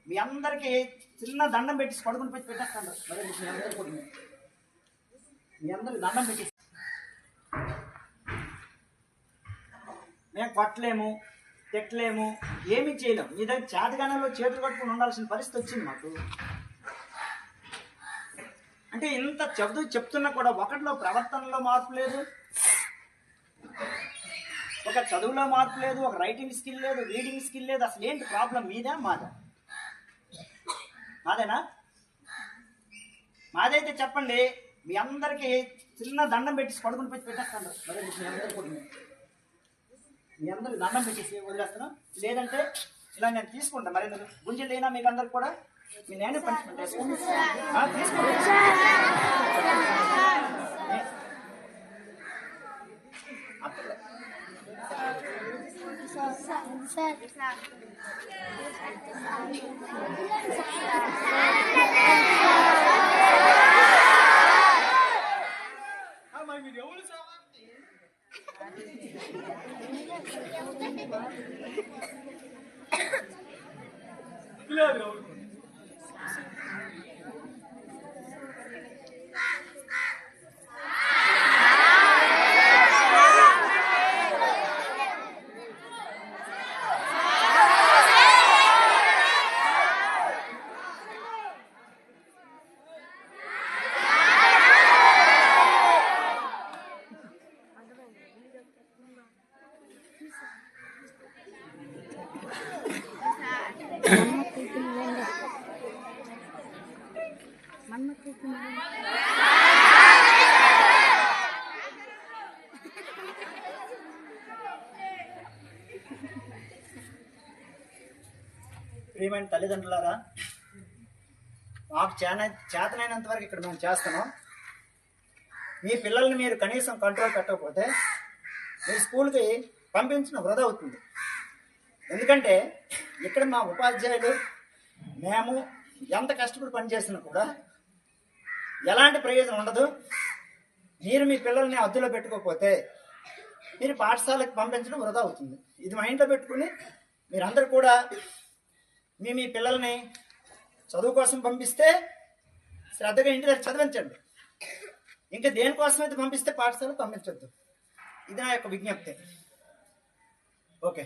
మీ అందరికీ చిన్న దండం పెట్టి పడుకుని పెట్టి పెట్టేస్తాను. మరి మీ అందరికి దండం పెట్టి మేము కొట్టలేము, తిట్టలేము, ఏమీ చేయలేము. మీ దగ్గర చేతగానంలో చేతులు కట్టుకుని ఉండాల్సిన పరిస్థితి వచ్చింది మాకు. అంటే ఇంత చెప్తున్నా కూడా ఒకటిలో ప్రవర్తనలో మార్పు లేదు, ఒక చదువులో మార్పు లేదు, ఒక రైటింగ్ స్కిల్ లేదు, రీడింగ్ స్కిల్ లేదు. అసలు ఏంటి ప్రాబ్లం? మీదా మాదా? మాదేనా? మాదైతే చెప్పండి. మీ అందరికీ చిన్న దండం పెట్టి పడుకుని పెట్టి పెట్టేస్తాను. మరి మీ అందరికి దండం పెట్టేసి వదిలేస్తాను. లేదంటే ఇలా నేను తీసుకుంటాను. మరి గుంజలు అయినా మీకు అందరికి కూడా మీ నేను పనిష్మెంట్ ప్రియమైన తల్లిదండ్రులారా, మాకు చేతనైనంత వరకు ఇక్కడ మేము చేస్తున్నాం. మీ పిల్లల్ని మీరు కనీసం కంట్రోల్ పెట్టకపోతే మీ స్కూల్కి పంపించిన వృధా అవుతుంది. ఎందుకంటే ఇక్కడ మా ఉపాధ్యాయులు మేము ఎంత కష్టపడి పనిచేసినా కూడా ఎలాంటి ప్రయోజనం ఉండదు. మీరు మీ పిల్లల్ని అద్దులో పెట్టుకోకపోతే మీరు పాఠశాలకు పంపించడం వృధా అవుతుంది. ఇది మైండ్లో పెట్టుకుని మీరందరూ కూడా మీ పిల్లల్ని చదువు కోసం పంపిస్తే శ్రద్ధగా ఇంటి దగ్గర చదివించండి. ఇంకా దేనికోసం అయితే పంపిస్తే పాఠశాలకు పంపించొద్దు. ఇది నా యొక్క విజ్ఞప్తి. ఓకే.